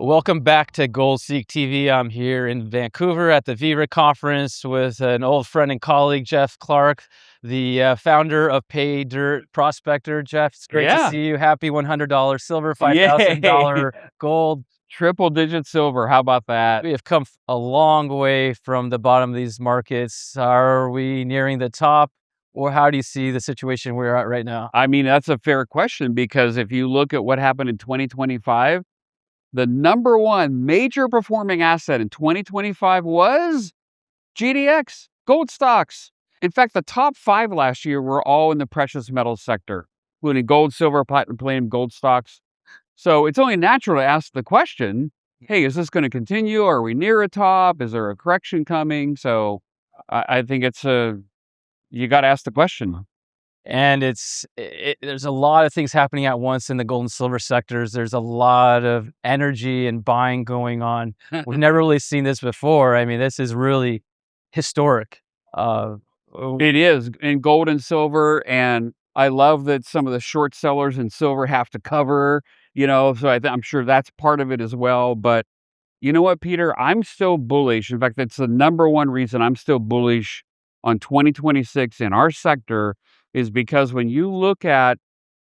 Welcome back to GoldSeek TV. I'm here in Vancouver at the VRIC conference with an old friend and colleague, Jeff Clark, the founder of Paydirt Prospector. Jeff, it's great to Yeah. see you. Happy $100 silver, Yay. $5,000 gold. Triple digit silver. How about that? We have come a long way from the bottom of these markets. Are we nearing the top, or how do you see the situation we're at right now? I mean, that's a fair question, because if you look at what happened in 2025, the number one major performing asset in 2025 was GDX, gold stocks. In fact, the top 5 last year were all in the precious metals sector, including gold, silver, platinum, palladium, gold stocks. So it's only natural to ask the question, hey, is this going to continue? Are we near a top? Is there a correction coming? So I think you got to ask the question. And there's a lot of things happening at once in the gold and silver sectors. There's a lot of energy and buying going on. We've never really seen this before. I mean, this is really historic. It is in gold and silver, and I love that some of the short sellers in silver have to cover, so I'm sure that's part of it as well. But you know what, Peter? I'm still bullish. In fact, that's the number one reason I'm still bullish on 2026 in our sector, is because when you look at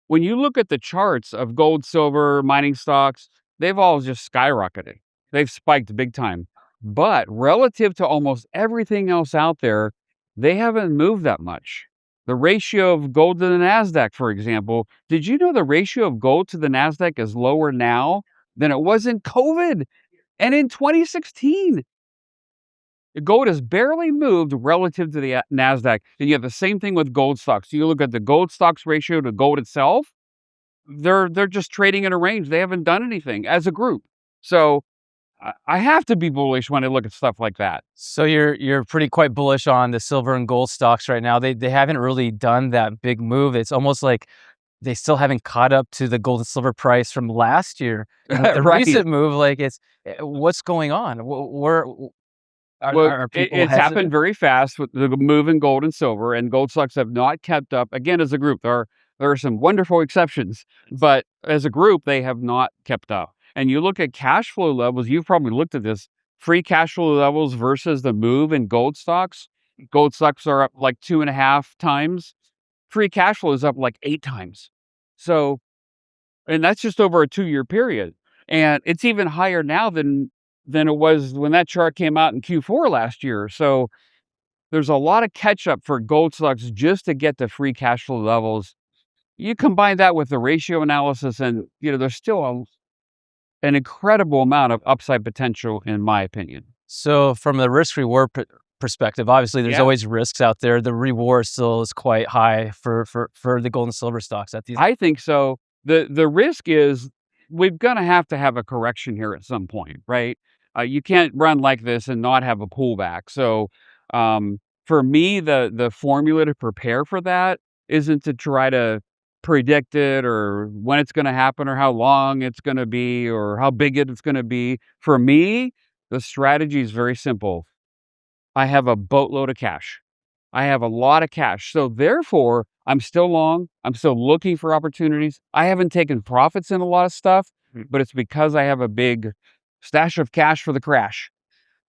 the charts of gold, silver, mining stocks, they've all just skyrocketed. They've spiked big time. But relative to almost everything else out there, they haven't moved that much. The ratio of gold to the NASDAQ, for example, did you know the ratio of gold to the NASDAQ is lower now than it was in COVID and in 2016? Gold has barely moved relative to the NASDAQ. And you have the same thing with gold stocks. You look at the gold stocks ratio to gold itself, they're just trading in a range. They haven't done anything as a group. So I have to be bullish when I look at stuff like that. So you're quite bullish on the silver and gold stocks right now. They haven't really done that big move. It's almost like they still haven't caught up to the gold and silver price from last year. And with the Right. recent move, what's going on? Are people It's hesitant? happened very fast with the move in gold and silver, and gold stocks have not kept up. Again, as a group, there are some wonderful exceptions, but as a group, they have not kept up. And you look at cash flow levels, you've probably looked at this, free cash flow levels versus the move in gold stocks. Gold stocks are up like 2.5 times. Free cash flow is up like 8 times. So, and that's just over a 2-year period. And it's even higher now than it was when that chart came out in Q4 last year. So there's a lot of catch up for gold stocks just to get to free cash flow levels. You combine that with the ratio analysis, and there's still an incredible amount of upside potential, in my opinion. So from the risk reward perspective, obviously there's always risks out there. The reward still is quite high for the gold and silver stocks at these. I think so. The risk is we're going to have a correction here at some point, right? You can't run like this and not have a pullback. So for me, the formula to prepare for that isn't to try to predict it or when it's going to happen or how long it's going to be or how big it's going to be. For me, the strategy is very simple. I have a boatload of cash. I have a lot of cash. So therefore, I'm still long. I'm still looking for opportunities. I haven't taken profits in a lot of stuff, but it's because I have a big stash of cash for the crash.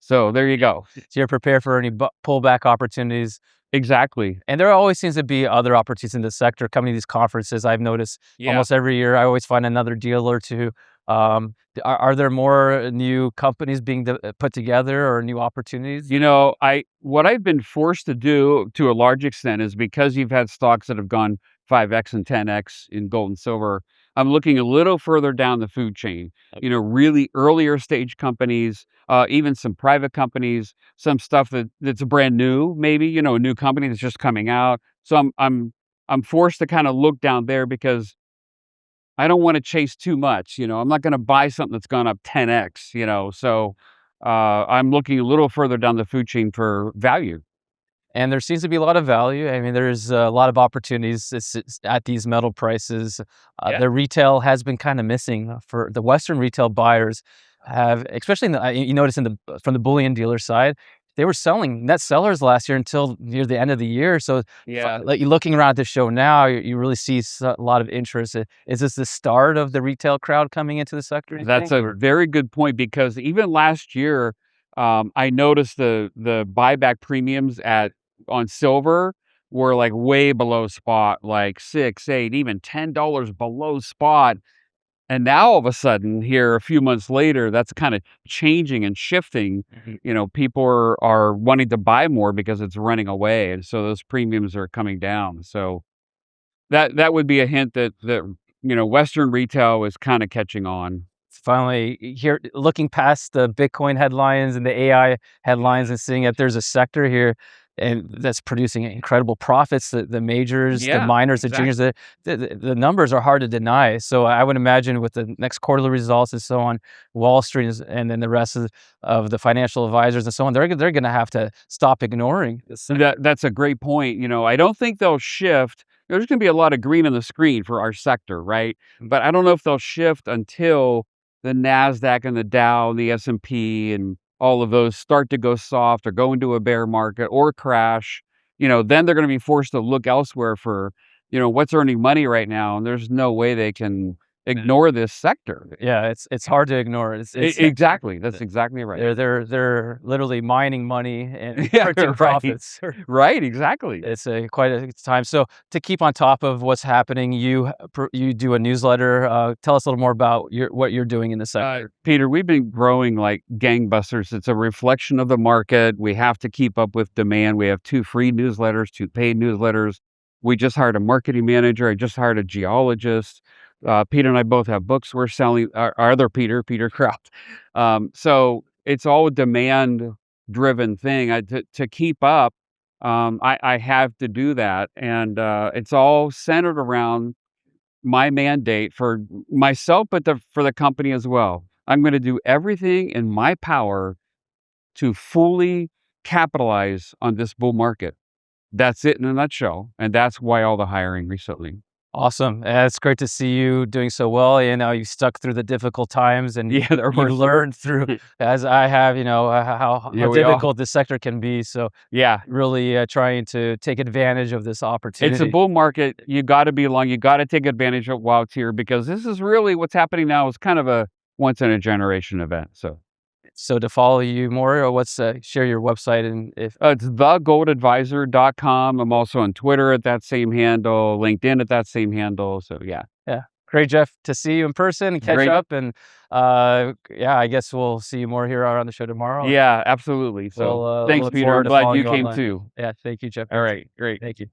So there you go. So you're prepared for any pullback opportunities. Exactly. And there always seems to be other opportunities in the sector coming to these conferences. I've noticed almost every year, I always find another deal or two. Are there more new companies being put together or new opportunities? What I've been forced to do to a large extent is because you've had stocks that have gone 5x and 10x in gold and silver. I'm looking a little further down the food chain, really earlier stage companies, even some private companies, some stuff that's brand new, maybe, a new company that's just coming out. So I'm forced to kind of look down there because I don't want to chase too much. I'm not going to buy something that's gone up 10x, so I'm looking a little further down the food chain for value. And there seems to be a lot of value. I mean, there's a lot of opportunities at these metal prices. The retail has been kind of missing for the Western retail buyers. Especially you notice from the bullion dealer side, they were selling net sellers last year until near the end of the year. So, Yeah. like, you looking around at the show now, you really see a lot of interest. Is this the start of the retail crowd coming into the sector, you That's think? a very good point because even last year, I noticed the buyback premiums on silver were like way below spot, like 6, 8, even $10 below spot. And now all of a sudden, here a few months later, that's kind of changing and shifting. Mhm. People are wanting to buy more because it's running away, and so those premiums are coming down. So that would be a hint that Western retail is kind of catching on. Finally, here looking past the Bitcoin headlines and the AI headlines and seeing that there's a sector here and that's producing incredible profits. The majors, the Yeah, miners, the juniors, exactly. the numbers are hard to deny. So I would imagine with the next quarterly results and so on, Wall Street and then the rest of the financial advisors and so on, they're going to have to stop ignoring this sector. That's a great point. I don't think they'll shift. There's going to be a lot of green on the screen for our sector, right? But I don't know if they'll shift until the Nasdaq and the Dow and the S&P and all of those start to go soft or go into a bear market or crash. Then they're going to be forced to look elsewhere for what's earning money right now, and there's no way they can ignore this sector. Yeah, it's hard to ignore. It's Exactly. That's exactly right. they're literally mining money and Yeah, printing right. profits. Right, exactly. It's quite a time. So to keep on top of what's happening, you do a newsletter. Tell us a little more about what you're doing in the sector. Peter, we've been growing like gangbusters. It's a reflection of the market. We have to keep up with demand. We have 2 free newsletters, 2 paid newsletters. We just hired a marketing manager. I just hired a geologist. Peter and I both have books we're selling. Our other Peter Kraut. So it's all a demand-driven thing. To keep up, I have to do that, and it's all centered around my mandate for myself, but for the company as well. I'm going to do everything in my power to fully capitalize on this bull market. That's it in a nutshell, and that's why all the hiring recently. Awesome. It's great to see you doing so well. You stuck through the difficult times and Yeah, there you were some. learned through, as I have, how Yeah, we all. difficult this sector can be. So Yeah, really trying to take advantage of this it's a opportunity. bull market. You got to be long. You got to take advantage of while it's here because this is really what's happening now. Is kind of a once in a generation event. So. So to follow you more, or share your website and if It's thegoldadvisor.com. I'm also on Twitter at that same handle, LinkedIn at that same handle. So yeah, yeah. Great, Jeff, to see you in person and catch great. up. And yeah, I guess we'll see you more here on the show tomorrow. Yeah, absolutely. So We'll thanks, look Peter. forward I'm to glad following you you came online. too. Yeah, thank you, Jeff. All right, great. Thank you.